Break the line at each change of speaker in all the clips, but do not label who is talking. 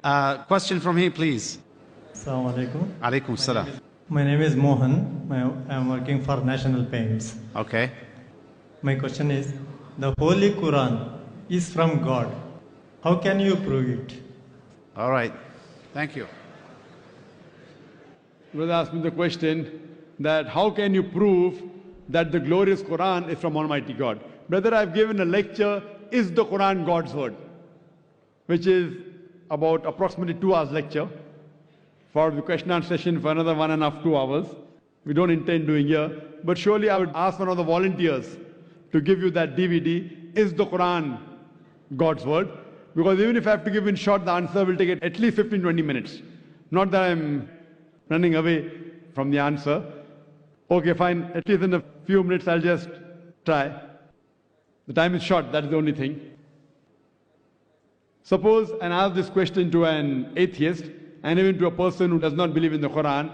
Question from here, please.
Assalamu alaikum.
Alaikum salam.
My name is Mohan. I am working for National Paints.
Okay.
My question is, the Holy Quran is from God. How can you prove it?
All right. Thank you.
Brother asked me the question that how can you prove that the glorious Quran is from Almighty God? Brother, I've given a lecture, Is the Quran God's Word? Which is about approximately 2 hours lecture. For the question and answer session for another 1.5 to 2 hours. We don't intend doing here. But surely I would ask one of the volunteers to give you that DVD, Is the Quran God's Word? Because even if I have to give in short, the answer will take it at least 15-20 minutes. Not that I'm running away from the answer. Okay, fine. At least in a few minutes, I'll just try. The time is short, that's the only thing. Suppose and ask this question to an atheist and even to a person who does not believe in the Quran,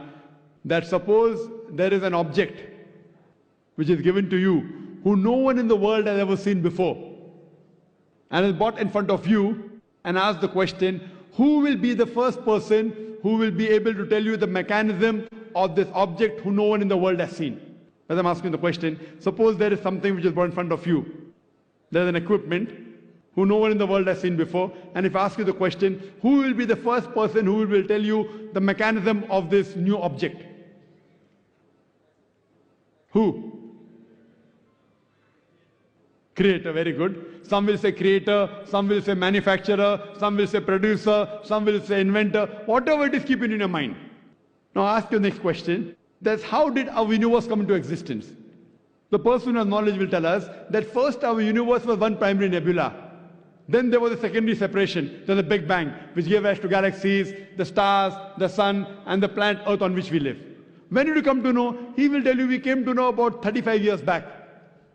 that suppose there is an object which is given to you who no one in the world has ever seen before and is brought in front of you and ask the question, who will be the first person who will be able to tell you the mechanism of this object who no one in the world has seen? As I'm asking the question, suppose there is something which is brought in front of you. There is an equipment who no one in the world has seen before. And if I ask you the question, who will be the first person who will tell you the mechanism of this new object? Who? Creator, very good. Some will say creator, some will say manufacturer, some will say producer, some will say inventor. Whatever it is, keep it in your mind. Now I ask you the next question. That's how did our universe come into existence? The person who has knowledge will tell us that first our universe was one primary nebula. Then there was a secondary separation, there's a Big Bang, which gave rise to galaxies, the stars, the sun, and the planet Earth on which we live. When did you come to know? He will tell you we came to know about 35 years back,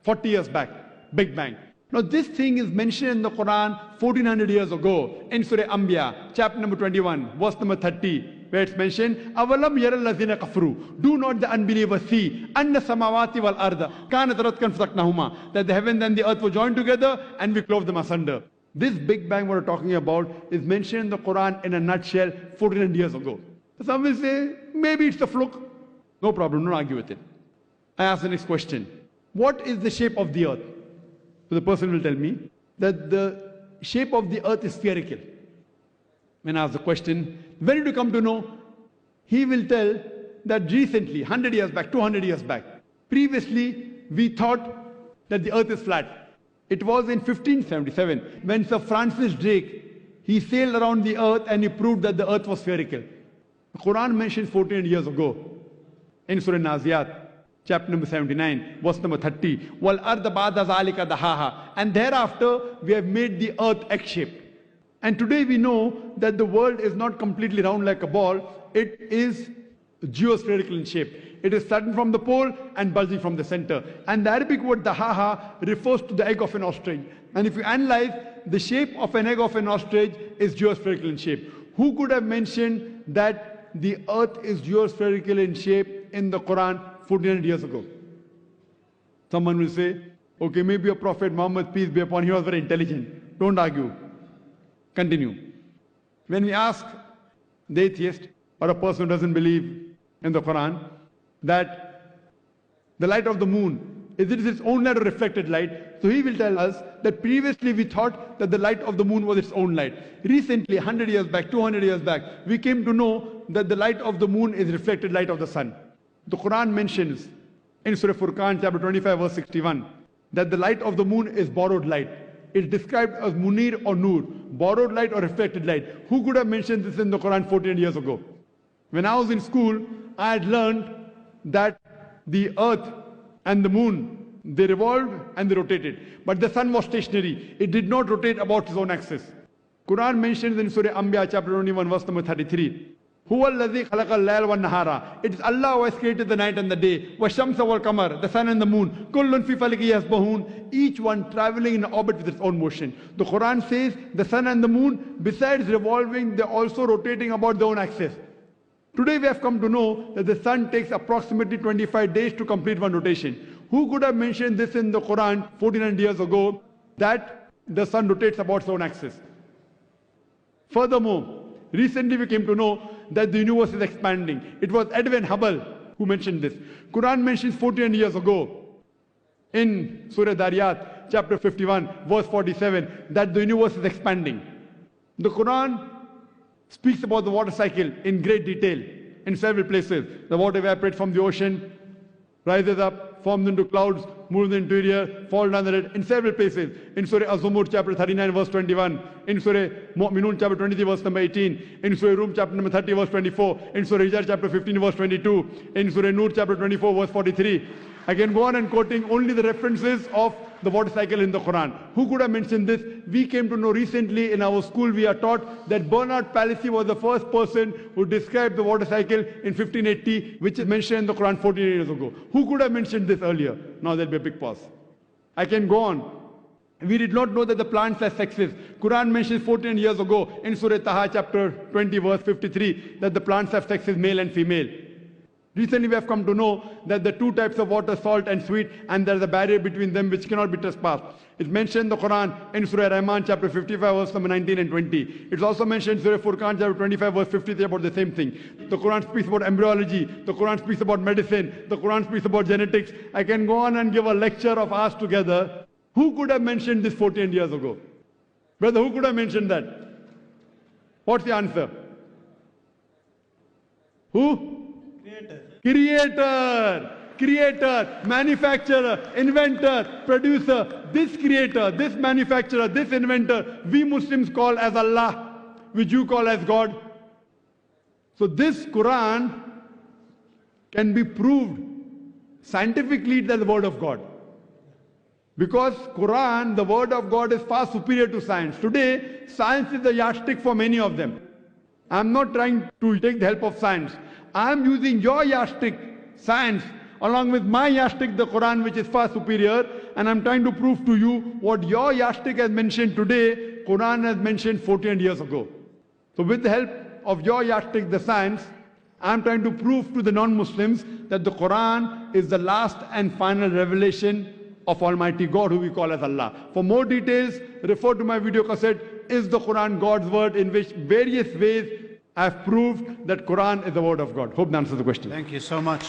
40 years back, Big Bang. Now this thing is mentioned in the Quran 1400 years ago in Surah Anbiya, chapter number 21, verse number 30, where it's mentioned, Avalam yaral lazina kafru. Do not the unbelievers see anna samawati wal arda kanat ratkan fasaknahuma, that the heavens and the earth were joined together and we clove them asunder. This Big Bang we're talking about is mentioned in the Quran in a nutshell 1400 years ago. Some will say, maybe it's a fluke. No problem, don't argue with it. I ask the next question. What is the shape of the earth? So the person will tell me that the shape of the earth is spherical. When I ask the question, when did you come to know? He will tell that recently, 100 years back, 200 years back, previously we thought that the earth is flat. It was in 1577 when Sir Francis Drake, he sailed around the earth and he proved that the earth was spherical. The Quran mentions 1400 years ago in Surah Naziyat, chapter number 79, verse number 30. Wal arda ba'da zalika dahaha. And thereafter we have made the earth egg-shaped. And today we know that the world is not completely round like a ball. It is geospherical in shape. It is sudden from the pole and bulging from the center. And the Arabic word dahaha refers to the egg of an ostrich. And if you analyze, the shape of an egg of an ostrich is geospherical in shape. Who could have mentioned that the earth is geospherical in shape in the Quran 1400 years ago? Someone will say, okay, maybe a prophet Muhammad, peace be upon him, he was very intelligent. Don't argue. Continue. When we ask the atheist or a person who doesn't believe in the Quran that the light of the moon, is it its own light or reflected light? So he will tell us that previously we thought that the light of the moon was its own light. Recently, 100 years back, 200 years back, we came to know that the light of the moon is reflected light of the sun. The Quran mentions in Surah Furqan, chapter 25, verse 61, that the light of the moon is borrowed light. It's described as munir or nur, borrowed light or reflected light. Who could have mentioned this in the Quran 14 years ago? When I was in school, I had learned that the earth and the moon, they revolved and they rotated. But the sun was stationary. It did not rotate about its own axis. Quran mentions in Surah Anbiya, chapter 21, verse number 33, Huwa alladhi khalaqa al-layla wan-nahara. It is Allah who has created the night and the day. Wa-shamsa wal-qamar, the sun and the moon. Kullun fi falaki yasbahun. Each one traveling in orbit with its own motion. The Quran says the sun and the moon, besides revolving, they're also rotating about their own axis. Today we have come to know that the sun takes approximately 25 days to complete one rotation. Who could have mentioned this in the Quran 1400 years ago, that the sun rotates about its own axis? Furthermore, Recently we came to know that the universe is expanding. It was Edwin Hubble who mentioned this. Quran mentions 14 years ago in Surah Dariyat, chapter 51, verse 47, that the universe is expanding. The Quran speaks about the water cycle in great detail in several places. The water evaporates from the ocean, rises up, forms into clouds, moves in the interior, falls down the in several places. In Surah Az-Zumur, chapter 39, verse 21. In Surah Mu'minun, chapter 23, verse number 18. In Surah Rum, chapter number 30, verse 24. In Surah Hijr, chapter 15, verse 22. In Surah Nur, chapter 24, verse 43. I can go on and quoting only the references of the water cycle in the Quran. Who could have mentioned this? We came to know recently in our school, we are taught that Bernard Palissy was the first person who described the water cycle in 1580, which is mentioned in the Quran 14 years ago. Who could have mentioned this earlier? Now there'll be a big pause. I can go on. We did not know that the plants are sexes. Quran mentions 14 years ago in Surah Taha, chapter 20, verse 53, that the plants have sexes, male and female. Recently we have come to know that the two types of water, salt and sweet, and there is a barrier between them which cannot be trespassed. It's mentioned in the Quran in Surah Rahman, chapter 55, verse number 19 and 20. It's also mentioned in Surah Furqan, chapter 25, verse 53, about the same thing. The Quran speaks about embryology. The Quran speaks about medicine. The Quran speaks about genetics. I can go on and give a lecture of ours together. Who could have mentioned this 14 years ago? Brother, who could have mentioned that? What's the answer? Who? Creator, manufacturer, inventor, producer. This creator, this manufacturer, this inventor, we Muslims call as Allah, which you call as God. So this Quran can be proved scientifically that the word of God. Because Quran, the word of God, is far superior to science. Today, science is the yardstick for many of them. I'm not trying to take the help of science. I'm using your yardstick, science, along with my yardstick, the Quran, which is far superior, and I'm trying to prove to you what your yardstick has mentioned today, Quran has mentioned 14 years ago. So with the help of your yardstick, the science, I'm trying to prove to the non-Muslims that the Quran is the last and final revelation of Almighty God, who we call as Allah. For more details, refer to my video cassette, Is the Quran God's Word?, in which various ways I have proved that Quran is the word of God. Hope that answers the question.
Thank you so much.